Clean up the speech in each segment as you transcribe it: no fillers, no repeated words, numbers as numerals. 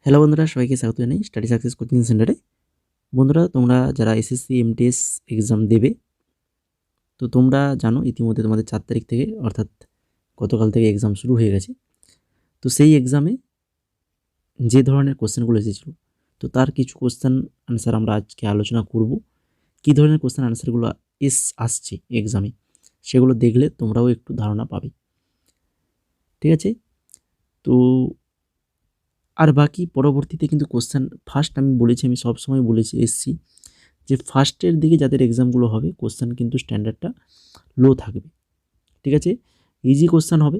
Hello বন্ধুরা, সবাইকে স্বাগত জানাই স্টাডি সাকসেস কোচিং সেন্টারে। বন্ধুরা, তোমরা যারা এসএসসি এমটিএস এক্সাম দেবে, তো তোমরা জানো ইতিমধ্যে তোমাদের 4 তারিখ থেকে অর্থাৎ গতকাল থেকে এক্সাম শুরু হয়ে গেছে। তো সেই এক্সামে যে ধরনের কোশ্চেনগুলো এসেছিলো, তো তার কিছু কোশ্চেন আনসার আমরা আজকে আলোচনা করব। কী ধরনের কোশ্চেন আনসারগুলো আসছে এক্সামে, সেগুলো দেখলে তোমরাও একটু ধারণা পাবে। ঠিক আছে, তো আর বাকি পরবর্তীতে কিন্তু কোশ্চেন ফার্স্ট আমি সবসময় বলেছি এসছি যে ফার্স্টের দিকে যাদের এক্সামগুলো হবে কোশ্চেন কিন্তু স্ট্যান্ডার্ডটা লো থাকবে। ঠিক আছে, ইজি কোশ্চেন হবে,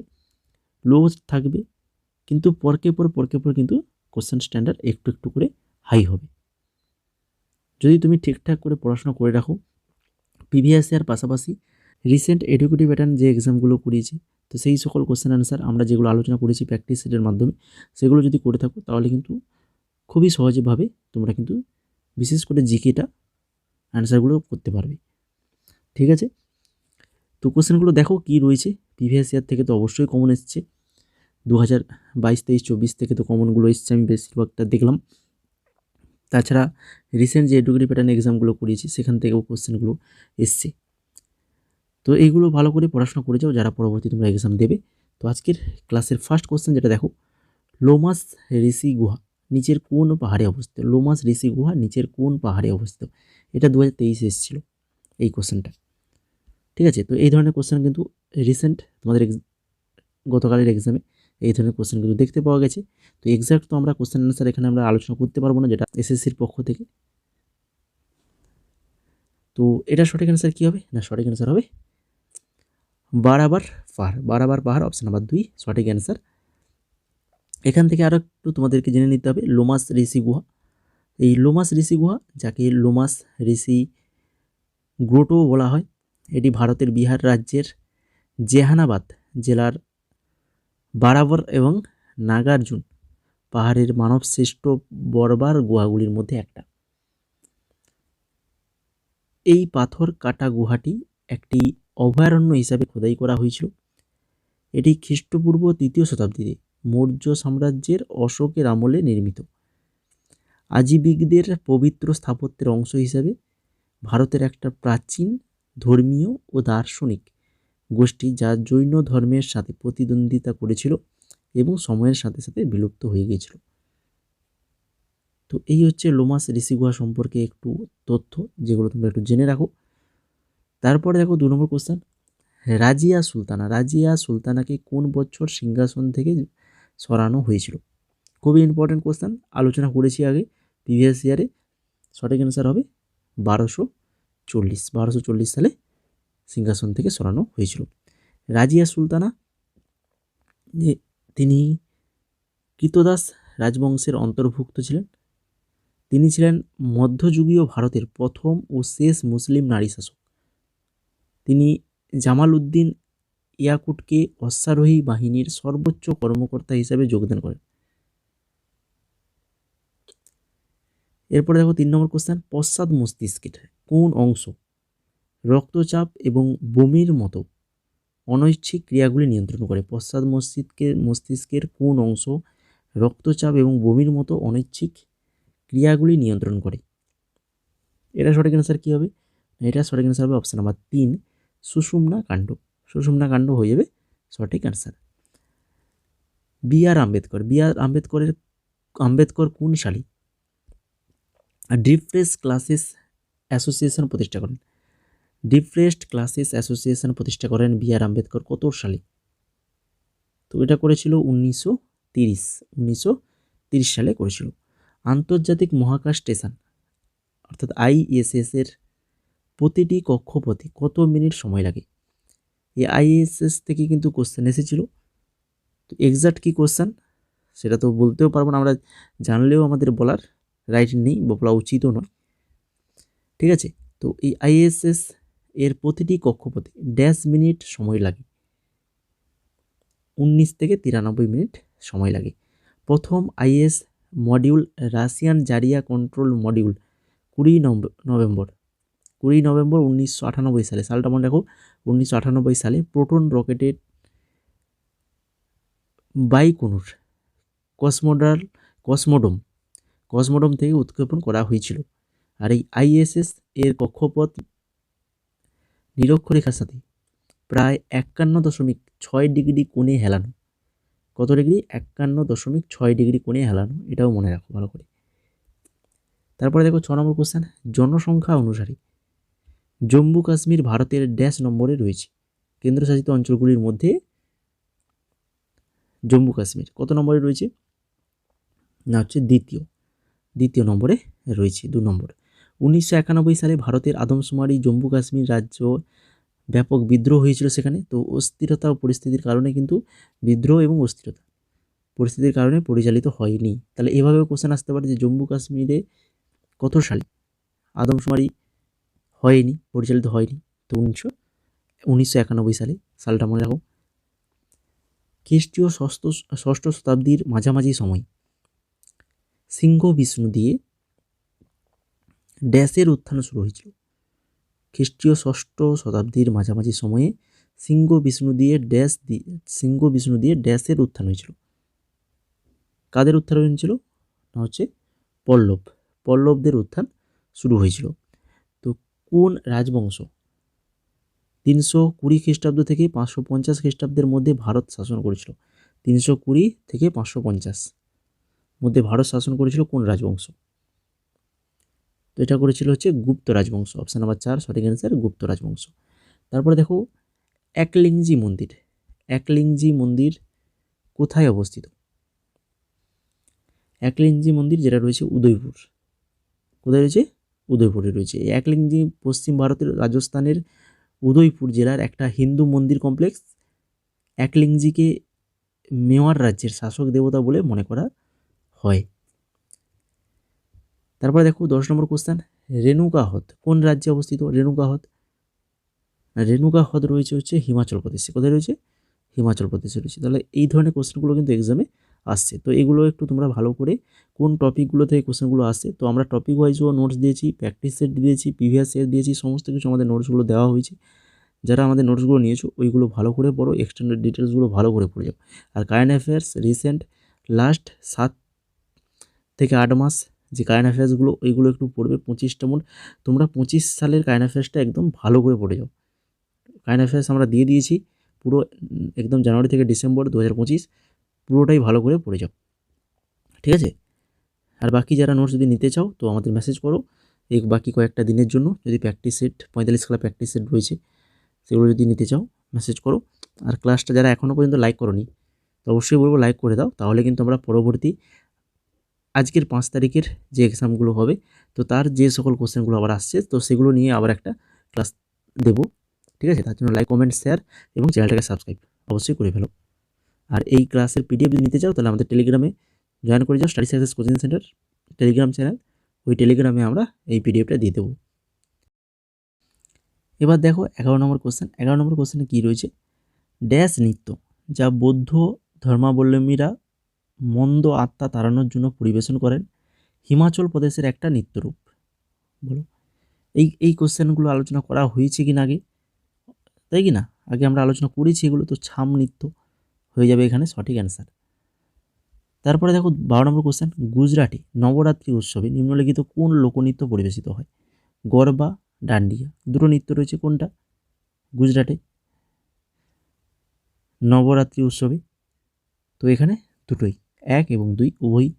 লো থাকবে, কিন্তু পরকে পর কিন্তু কোশ্চেন স্ট্যান্ডার্ড একটু একটু করে হাই হবে। যদি তুমি ঠিকঠাক করে পড়াশোনা করে রাখো, প্রিভিয়াস ইয়ার পাশাপাশি রিসেন্ট এডুকেটিভ প্যাটার্ন যে এক্সামগুলো করিয়েছি, তো সেই সকল কোশ্চেন আনসার আমরা যেগুলো আলোচনা করেছি প্র্যাকটিস সেটের মাধ্যমে, সেগুলো যদি করে থাকো তাহলে কিন্তু খুবই সহজেভাবে তোমরা কিন্তু বিশেষ করে জিকেটা অ্যান্সারগুলো করতে পারবে। ঠিক আছে, তো কোশ্চেনগুলো দেখো কী রয়েছে। প্রিভিয়াস ইয়ার থেকে তো অবশ্যই কমন এসছে, 2022-23-24 থেকে তো কমনগুলো এসছে, আমি বেশিরভাগটা দেখলাম। তাছাড়া রিসেন্ট যে এডুকেটিভ প্যাটার্ন এক্সামগুলো করিয়েছি সেখান থেকেও কোশ্চেনগুলো এসছে। তো এইগুলো ভালো করে পড়াশোনা করে যাও যারা পরবর্তী তোমরা এক্সাম দেবে। তো আজকের ক্লাসের ফার্স্ট কোশ্চেন যেটা দেখো, লোমাস ঋষি গুহা নিচের কোন পাহাড়ে অবস্থিত? লোমাস ঋষি গুহা নিচের কোন পাহাড়ে অবস্থিত? এটা 2023 এসেছিল এই কোশ্চেনটা। ঠিক আছে, তো এই ধরনের কোশ্চেন কিন্তু রিসেন্ট তোমাদের গতকালের এক্সামে এই ধরনের কোশ্চেন কিন্তু দেখতে পাওয়া গেছে। তো এক্সাক্ট তো আমরা কোশ্চেন আনসার এখানে আমরা আলোচনা করতে পারবো না, যেটা এসএসসির পক্ষ থেকে। তো এটা সঠিক অ্যান্সার কী হবে না, সঠিক অ্যান্সার হবে বারাবার পাহাড়, অপশান নাম্বার 2 সঠিক অ্যান্সার। এখান থেকে আরও একটু তোমাদেরকে জেনে নিতে হবে লোমাস ঋষি গুহা। এই লোমাস ঋষি গুহা, যাকে লোমাস ঋষি গ্রোটো বলা হয়, এটি ভারতের বিহার রাজ্যের জেহানাবাদ জেলার বারাবর এবং নাগার্জুন পাহাড়ের মানবসৃষ্ট বর্বার গুহাগুলির মধ্যে একটা। এই পাথর কাটা গুহাটি একটি অভয়ারণ্য হিসাবে খোদাই করা হয়েছিল। এটি খ্রিস্টপূর্ব 3য় শতাব্দীতে মৌর্য সাম্রাজ্যের অশোকের আমলে নির্মিত। আজীবিকদের পবিত্র স্থাপত্যের অংশ হিসাবে ভারতের একটা প্রাচীন ধর্মীয় ও দার্শনিক গোষ্ঠী যা জৈন ধর্মের সাথে প্রতিদ্বন্দ্বিতা করেছিল এবং সময়ের সাথে সাথে বিলুপ্ত হয়ে গিয়েছিল। তো এই হচ্ছে লোমাস ঋষি গুহা সম্পর্কে একটু তথ্য, যেগুলো তোমরা একটু জেনে রাখো। তারপরে দেখো 2 নম্বর কোশ্চেন, রাজিয়া সুলতানাকে কোন বছর সিংহাসন থেকে সরানো হয়েছিল? খুবই ইম্পর্টেন্ট কোশ্চেন, আলোচনা করেছি আগে প্রিভিয়াস ইয়ারে। সঠিক অ্যান্সার হবে 1240 সালে সিংহাসন থেকে সরানো হয়েছিল। রাজিয়া সুলতানা যে তিনি কৃতদাস রাজবংশের অন্তর্ভুক্ত ছিলেন। তিনি ছিলেন মধ্যযুগীয় ভারতের প্রথম ও শেষ মুসলিম নারী শাসক। তিনি জামাল উদ্দিন ইয়াকুটকে অশ্বারোহী বাহিনীর সর্বোচ্চ কর্মকর্তা হিসাবে যোগদান করেন। এরপরে দেখো 3 নম্বর কোশ্চেন, পশ্চাৎ মস্তিষ্কের কোন অংশ রক্তচাপ এবং বমির মতো অনৈচ্ছিক ক্রিয়াগুলি নিয়ন্ত্রণ করে? পশ্চাৎ মস্তিষ্কের কোন অংশ রক্তচাপ এবং বমির মতো অনৈচ্ছিক ক্রিয়াগুলি নিয়ন্ত্রণ করে? এটা সঠিক অ্যান্সার কী হবে? এটা সঠিক অ্যান্সার হবে অপশান নাম্বার 3 সুষুম্না কাণ্ড। সুষুম্না কাণ্ড হয়ে যাবে সঠিক অ্যান্সার। আম্বেদকর কোন সালে ডিপ্রেসড ক্লাসেস অ্যাসোসিয়েশন প্রতিষ্ঠা করেন? ডিপ্রেসড ক্লাসেস অ্যাসোসিয়েশন প্রতিষ্ঠা করেন বি.আর. আম্বেদকর কত সালে? তো এটা করেছিল 1930 সালে করেছিল। আন্তর্জাতিক মহাকাশ স্টেশন অর্থাৎ ISS এর প্রতিটি কক্ষপথে কত মিনিট সময় লাগে? এই ISS থেকে কিন্তু কোশ্চেন এসেছিল। তো এক্সাক্ট কী কোশ্চেন সেটা তো বলতেও পারবো না আমরা, জানলেও আমাদের বলার রাইট নেই, বলা উচিতও নয়। ঠিক আছে, তো এই ISS এর প্রতিটি কক্ষপথে মিনিট সময় লাগে, 19 থেকে 93 মিনিট সময় লাগে। প্রথম IS module Russian Zaria control module 20 November 1998 সালে, সালটা মনে রাখো 1998 সালে প্রোটন রকেটের বাইকোনুর কসমোডোম থেকে উৎক্ষেপণ করা হয়েছিল। আর এই আইএসএস এর কক্ষপথ নিরক্ষরেখার সাথে প্রায় 51.6 ডিগ্রি কোণে হেলানো। কত ডিগ্রি? 51.6 ডিগ্রি কোণে হেলানো, এটাও মনে রাখো ভালো করে। তারপরে দেখো 6 নম্বর কোশ্চেন, জনসংখ্যা অনুসারে জম্মু কাশ্মীর ভারতের ড্যাশ নম্বরে রয়েছে? কেন্দ্রশাসিত অঞ্চলগুলির মধ্যে জম্মু কাশ্মীর কত নম্বরে রয়েছে? না হচ্ছে দ্বিতীয় নম্বরে রয়েছে, 2 নম্বর। 1991 সালে ভারতের আদমশুমারি জম্মু কাশ্মীর রাজ্য ব্যাপক বিদ্রোহ হয়েছিল সেখানে। তো অস্থিরতা ও পরিস্থিতির কারণে কিন্তু বিদ্রোহ এবং অস্থিরতা পরিস্থিতির কারণে পরিচালিত হয়নি। তাহলে এভাবেও কোশ্চেন আসতে পারে যে জম্মু কাশ্মীরে কত সালে আদমশুমারি হয়নি, পরিচালিত হয়নি? তো 1991 সালে, সালটা মনে রাখো। খ্রিস্টীয় ষষ্ঠ শতাব্দীর মাঝামাঝি সময় সিংহ বিষ্ণু দিয়ে ড্যাশের উত্থান শুরু হয়েছিল। খ্রিস্টীয় ষষ্ঠ শতাব্দীর মাঝামাঝি সময়ে সিংহ বিষ্ণু দিয়ে ড্যাশের উত্থান হয়েছিল। কাদের উত্থান হয়েছিল? না হচ্ছে পল্লবদের উত্থান শুরু হয়েছিল। তো কোন রাজবংশ 320 খ্রিস্টাব্দ থেকে 550 খ্রিস্টাব্দের মধ্যে ভারত শাসন করেছিল? 320 থেকে 550 মধ্যে ভারত শাসন করেছিল কোন রাজবংশ? তো এটা করেছিল হচ্ছে গুপ্ত রাজবংশ। অপশান নাম্বার 4 সঠিক অ্যান্সার, গুপ্ত রাজবংশ। তারপরে দেখো একলিংজি মন্দির কোথায় অবস্থিত? একলিংজি মন্দির যেটা রয়েছে উদয়পুর। কোথায় রয়েছে? উদয়পুরে রয়েছে। এই একলিংজি পশ্চিম ভারতের রাজস্থানের উদয়পুর জেলার একটা হিন্দু মন্দির কমপ্লেক্স। একলিংজিকে মেওয়ার রাজ্যের শাসক দেবতা বলে মনে করা হয়। তারপরে দেখো 10 নম্বর কোশ্চেন, রেণুকা হ্রদ কোন রাজ্যে অবস্থিত? রেণুকা হ্রদ রয়েছে হচ্ছে হিমাচল প্রদেশে। কোথায় রয়েছে? হিমাচল প্রদেশে রয়েছে। তাহলে এই ধরনের কোশ্চেনগুলো কিন্তু এক্সামে আসছে। তো এগুলো একটু তোমরা ভালো করে কোন টপিকগুলো থেকে কোশ্চেনগুলো আসছে, তো আমরা টপিক ওয়াইজও নোটস দিয়েছি, প্র্যাকটিস সেট দিয়েছি, প্রিভিয়াস ইয়ার দিয়েছি, সমস্ত কিছু আমাদের নোটসগুলো দেওয়া হয়েছে। যারা আমাদের নোটসগুলো নিয়েছো ওইগুলো ভালো করে পড়ো, এক্সটেন্ডেড ডিটেলসগুলো ভালো করে পড়ে যাও। আর কারেন্ট অ্যাফেয়ার্স রিসেন্ট লাস্ট 7 থেকে 8 মাস যে কারেন্ট অ্যাফেয়ার্সগুলো ওইগুলো একটু পড়বে। 25টা মোট তোমরা 25 সালের কারেন্ট অ্যাফেয়ার্সটা একদম ভালো করে পড়ে যাও। কারেন্ট অ্যাফেয়ার্স আমরা দিয়ে দিয়েছি পুরো একদম জানুয়ারি থেকে ডিসেম্বর 2025, পুরোটাই ভালো করে পড়ে যাও, ঠিক আছে? আর বাকি যারা নোটস যদি নিতে চাও তো আমাদের মেসেজ করো এই বাকি কয়েকটা দিনের জন্য। যদি প্র্যাকটিস সেট 45 খেলা প্র্যাকটিস সেট রয়েছে সেগুলো যদি নিতে চাও মেসেজ করো। আর ক্লাসটা যারা এখনও পর্যন্ত লাইক করোনি তো অবশ্যই বলবো লাইক করে দাও, তাহলে কিন্তু আমরা পরবর্তী আজকের 5 তারিখের যে এক্সামগুলো হবে তো তার যে সকল কোশ্চেনগুলো আবার আসছে তো সেগুলো নিয়ে আবার একটা ক্লাস দেবো, ঠিক আছে? তার জন্য লাইক, কমেন্ট, শেয়ার এবং চ্যানেলটাকে সাবস্ক্রাইব অবশ্যই করে ফেলো। আর এই ক্লাসের পিডিএফ যদি নিতে চাও তাহলে আমাদের টেলিগ্রামে জয়েন করে যাও, study success coaching centre Telegram channel. ওই টেলিগ্রামে আমরা এই পিডিএফটা দিয়ে দেবো। এবার দেখো 11 নম্বর কোশ্চেন। 11 নম্বর কোশ্চেনে কী রয়েছে? ড্যাশ নৃত্য যা বৌদ্ধ ধর্মাবলম্বীরা মন্দ আত্মা তাড়ানোর জন্য পরিবেশন করেন হিমাচল প্রদেশের একটা নৃত্যরূপ। বলো এই কোশ্চেনগুলো আলোচনা করা হয়েছে কি না আগে, তাই কি না? আগে আমরা আলোচনা করেছি এগুলো, তো ছাম নৃত্য হয়ে যাবে এখানে সঠিক অ্যান্সার। তারপরে দেখো 12 নম্বর কোশ্চেন, গুজরাটে নবরাত্রি উৎসবে নিম্নলিখিত কোন লোকনৃত্য পরিবেশিত হয়? গরবা, ডান্ডিয়া, দুটো নৃত্য রয়েছে কোনটা গুজরাটে নবরাত্রি উৎসবে? তো এখানে দুটোই, 1 এবং 2 উভয়ই।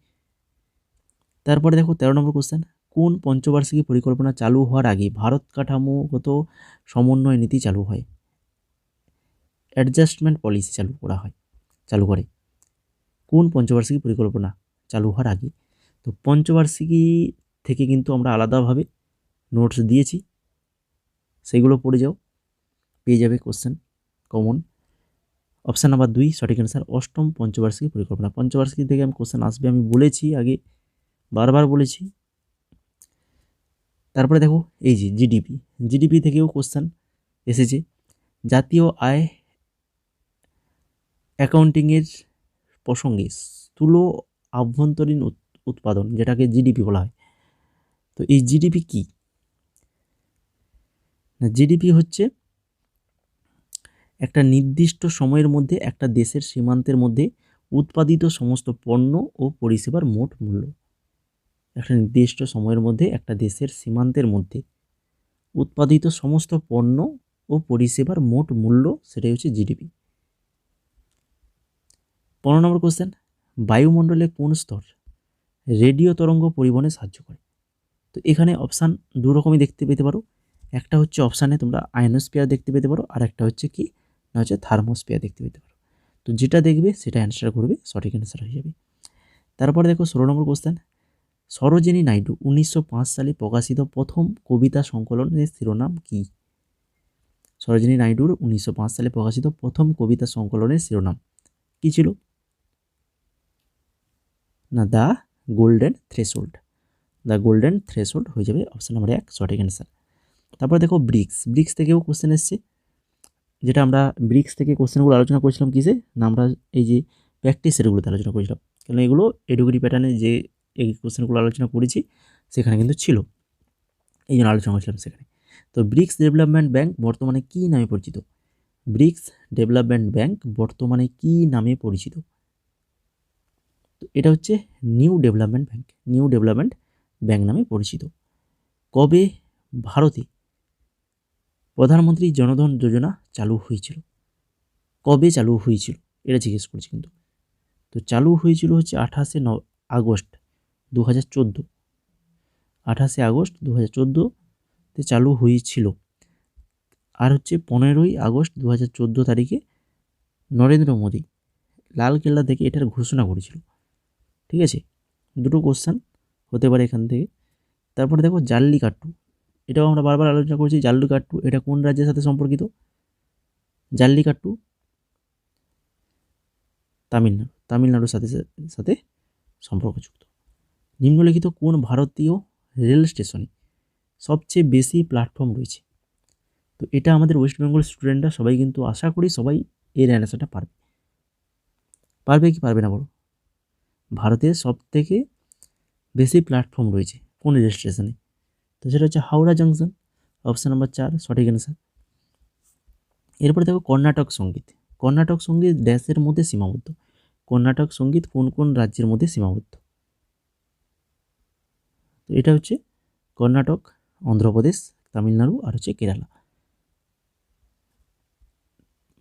তারপরে দেখো 13 নম্বর কোশ্চেন, কোন পঞ্চবার্ষিকী পরিকল্পনা চালু হওয়ার আগে ভারত কাঠামোগত সমন্বয় নীতি চালু হয়? অ্যাডজাস্টমেন্ট পলিসি চালু করে কোন পঞ্চবার্ষিকী পরিকল্পনা চালু হওয়ার আগে? তো পঞ্চবার্ষিকী থেকে কিন্তু আমরা আলাদাভাবে নোটস দিয়েছি, সেগুলো পড়ে যাও, পেয়ে যাবে কোশ্চেন কমন। অপশান নাম্বার 2 সঠিক অ্যান্সার, অষ্টম পঞ্চবার্ষিকী পরিকল্পনা। পঞ্চবার্ষিকী থেকে আমি কোশ্চেন আসবে, আমি বলেছি আগে, বারবার বলেছি। তারপরে দেখো এই যে জিডিপি থেকেও কোশ্চেন এসেছে। জাতীয় আয় অ্যাকাউন্টিংয়ের প্রসঙ্গে স্থূল আভ্যন্তরীণ উৎপাদন যেটাকে জিডিপি বলা হয়, তো এই জিডিপি কি? না, জিডিপি হচ্ছে একটা নির্দিষ্ট সময়ের মধ্যে একটা দেশের সীমান্তের মধ্যে উৎপাদিত সমস্ত পণ্য ও পরিষেবার মোট মূল্য। একটা নির্দিষ্ট সময়ের মধ্যে একটা দেশের সীমান্তের মধ্যে উৎপাদিত সমস্ত পণ্য ও পরিষেবার মোট মূল্য, সেটাই হচ্ছে জিডিপি। 15 নম্বর কোশ্চেন, বায়ুমণ্ডলে কোন স্তর রেডিও তরঙ্গ পরিবহনে সাহায্য করে? তো এখানে অপশান দু রকমই দেখতে পেতে পারো। একটা হচ্ছে অপশানে তোমরা আয়নোস্ফিয়ার দেখতে পেতে পারো, আর একটা হচ্ছে কি না হচ্ছে থার্মোস্ফিয়ার দেখতে পেতে পারো। তো যেটা দেখবে সেটা অ্যান্সার করবে, সঠিক অ্যান্সার হয়ে যাবে। তারপরে দেখো 16 নম্বর কোশ্চেন, সরোজিনী নাইডু 1905 সালে প্রকাশিত প্রথম কবিতা সংকলনের শিরোনাম কি? সরোজিনী নাইডুর 1905 সালে প্রকাশিত প্রথম কবিতা সংকলনের শিরোনাম কি ছিল? না the golden threshold. The golden threshold হয়ে যাবে অপশান নাম্বার 1 সঠিক অ্যান্সার। তারপরে দেখো ব্রিক্স থেকেও কোশ্চেন এসছে, যেটা আমরা ব্রিক্স থেকে কোশ্চেনগুলো আলোচনা করেছিলাম কিসে না, আমরা এই যে প্র্যাকটিস সেটগুলোতে আলোচনা করেছিলাম, কারণ এগুলো এডুকেটিভ প্যাটার্নে যে এই কোশ্চেনগুলো আলোচনা করেছি সেখানে কিন্তু ছিল, এই জন্য আলোচনা করেছিলাম সেখানে। তো ব্রিক্স ডেভেলপমেন্ট ব্যাংক বর্তমানে কী নামে পরিচিত? ব্রিক্স ডেভেলপমেন্ট ব্যাংক বর্তমানে কী নামে পরিচিত? তো এটা হচ্ছে নিউ ডেভেলপমেন্ট ব্যাংক নামে পরিচিত। কবে ভারতে প্রধানমন্ত্রী জনধন যোজনা চালু হয়েছিল? কবে চালু হয়েছিল এটা জিজ্ঞেস করছি কিন্তু। তো চালু হয়েছিল হচ্ছে 28শে আগস্ট 2014। 28শে আগস্ট 2014-তে চালু হয়েছিল। আর হচ্ছে 15ই আগস্ট 2014 তারিখে নরেন্দ্র মোদী লালকেল্লা থেকে এটার ঘোষণা করেছিল। ঠিক আছে, দুটো কোশ্চেন হতে পারে এখান থেকে। তারপরে দেখো জাল্লিকাট্টু, এটাও আমরা বারবার আলোচনা করছি। জাল্লিকাট্টু এটা কোন রাজ্যের সাথে সম্পর্কিত? জাল্লিকাট্টু তামিলনাড়ুর সাথে সম্পর্কযুক্ত। নিম্নলিখিত কোন ভারতীয় রেল স্টেশনে সবচেয়ে বেশি প্ল্যাটফর্ম রয়েছে? তো এটা আমাদের ওয়েস্ট বেঙ্গল স্টুডেন্টরা সবাই কিন্তু আশা করি সবাই এর অ্যান্সারটা পারবে কি পারবে না বলো? ভারতের সবথেকে বেশি প্ল্যাটফর্ম রয়েছে কোন রেল স্টেশনে? তো সেটা হচ্ছে হাওড়া জাংশন, অপশান নাম্বার 4 সঠিক অ্যান্সার। এরপরে দেখো কর্ণাটক সঙ্গীত ড্যাশের মধ্যে সীমাবদ্ধ। কর্ণাটক সঙ্গীত কোন কোন রাজ্যের মধ্যে সীমাবদ্ধ? তো এটা হচ্ছে কর্ণাটক, অন্ধ্রপ্রদেশ, তামিলনাড়ু আর হচ্ছে কেরালা।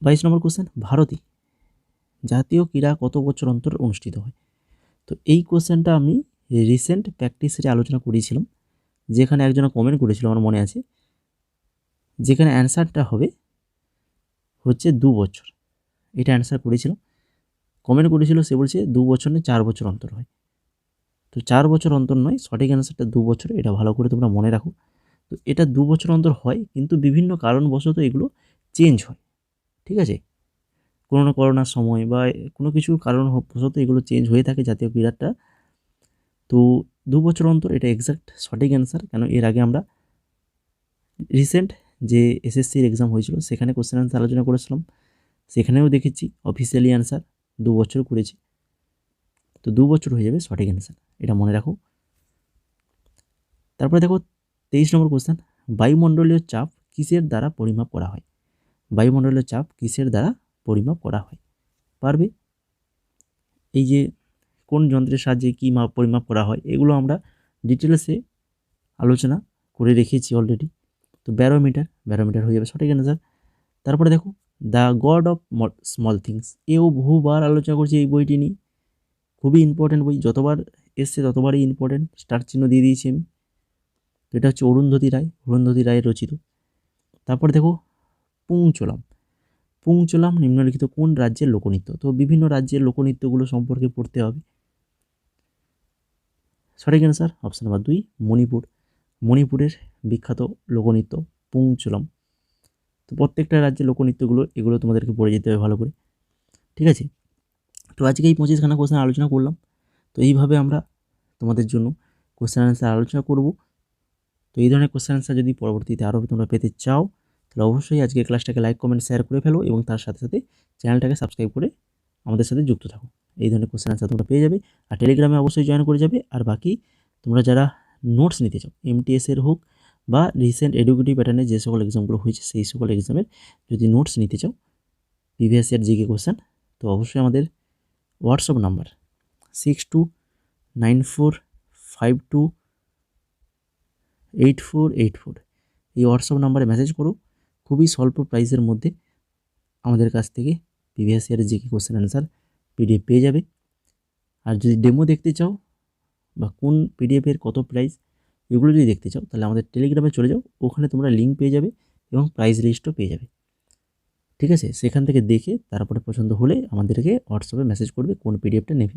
22 নম্বর কোশ্চেন, ভারতে জাতীয় ক্রীড়া কত বছর অন্তর অনুষ্ঠিত হয়? তো এই কোশ্চেনটা আমি রিসেন্ট প্র্যাকটিসে আলোচনা করেছিলাম, যেখানে একজনে কমেন্ট করেছিল আমার মনে আছে, যেখানে অ্যান্সারটা হবে হচ্ছে 2 বছর। এটা অ্যান্সার করেছিলাম, কমেন্ট করেছিল, সে বলছে 2 বছর নয় 4 বছর অন্তর হয়। তো 4 বছর অন্তর নয়, সঠিক অ্যান্সারটা 2 বছর। এটা ভালো করে তোমরা মনে রাখো। তো এটা 2 বছর অন্তর হয়, কিন্তু বিভিন্ন কারণবশত এগুলো চেঞ্জ হয়। ঠিক আছে, কোনো না করোনার সময় বা কোনো কিছু কারণবশত এগুলো চেঞ্জ হয়ে থাকে জাতীয় ক্রীড়াটা। তো 2 বছর অন্তর এটা এক্স্যাক্ট সঠিক অ্যান্সার, কেন এর আগে আমরা রিসেন্ট যে এসএসসির এক্সাম হয়েছিল সেখানে কোশ্চেন অ্যান্সার আলোচনা করেছিলাম, সেখানেও দেখেছি অফিসিয়ালি অ্যান্সার 2 বছর করেছি। তো 2 বছর হয়ে যাবে সঠিক অ্যান্সার, এটা মনে রাখো। তারপরে দেখো 23 নম্বর কোশ্চেন, বায়ুমণ্ডলীয় চাপ কিসের দ্বারা পরিমাপ করা হয়? বায়ুমণ্ডলীয় চাপ কিসের দ্বারা পরিমাপ করা হয়? পারবে? এই যে কোন যন্ত্রের সাহায্যে কী পরিমাপ করা হয় এগুলো আমরা ডিটেলসে আলোচনা করে রেখেছি অলরেডি। তো ব্যারোমিটার হয়ে যাবে সঠিক অ্যান্সার। তারপরে দেখো the god of small things, এও বহুবার আলোচনা করছি এই বইটি নিয়ে, খুবই ইম্পর্টেন্ট বই, যতবার এসছে ততবারই ইম্পর্টেন্ট, স্টার চিহ্ন দিয়ে দিয়েছি আমি। তো এটা হচ্ছে অরুন্ধতী রায়ের রচিত। তারপরে দেখো পুংচোলাম নিম্নলিখিত কোন রাজ্যের লোকনৃত্য? তো বিভিন্ন রাজ্যের লোকনৃত্যগুলো সম্পর্কে পড়তে হবে। সঠিক অ্যান্সার অপশান নাম্বার 2 মণিপুরের বিখ্যাত লোকনৃত্য পুংচোলাম। তো প্রত্যেকটা রাজ্যের লোকনৃত্যগুলো এগুলো তোমাদেরকে পড়ে যেতে হবে ভালো করে। ঠিক আছে, তো আজকে এই 25খানা কোশ্চেন আলোচনা করলাম। তো এইভাবে আমরা তোমাদের জন্য কোশ্চেন অ্যান্সার আলোচনা করব। তো এই ধরনের কোশ্চেন অ্যান্সার যদি পরবর্তীতে আরও তোমরা পেতে চাও তাহলে অবশ্যই আজকে ক্লাসটাকে লাইক কমেন্ট শেয়ার করে ফেলো, এবং তার সাথে সাথে চ্যানেলটাকে সাবস্ক্রাইব করে আমাদের সাথে যুক্ত থাকো। এই ধরনের কোশ্চেন অ্যান্সার তোমরা পেয়ে যাবে। আর টেলিগ্রামে অবশ্যই জয়েন করে যাবে। আর বাকি তোমরা যারা নোটস নিতে চাও, এমটিএসের হোক বা রিসেন্ট এডুকেটিভ প্যাটার্নে যে সকল এক্সামগুলো হয়েছে সেই সকল এক্সামের যদি নোটস নিতে চাও, প্রিভিয়াস ইয়ার জিকে কোশ্চেন, তো অবশ্যই আমাদের হোয়াটসঅ্যাপ নাম্বার 6294528484, এই হোয়াটসঅ্যাপ নাম্বারে মেসেজ করো। খুবই স্বল্প প্রাইসের মধ্যে আমাদের কাছ থেকে প্রিভিয়াস ইয়ারের জিকে কোশ্চেন অ্যান্সার পিডিএফ পেয়ে যাবে। আর যদি ডেমো দেখতে চাও বা কোন পিডিএফের কত প্রাইস এগুলো যদি দেখতে চাও, তাহলে আমাদের টেলিগ্রামে চলে যাও, ওখানে তোমরা লিঙ্ক পেয়ে যাবে এবং প্রাইস লিস্টও পেয়ে যাবে। ঠিক আছে, সেখান থেকে দেখে তারপরে পছন্দ হলে আমাদেরকে হোয়াটসঅ্যাপে মেসেজ করবে কোন পিডিএফটা নেবে।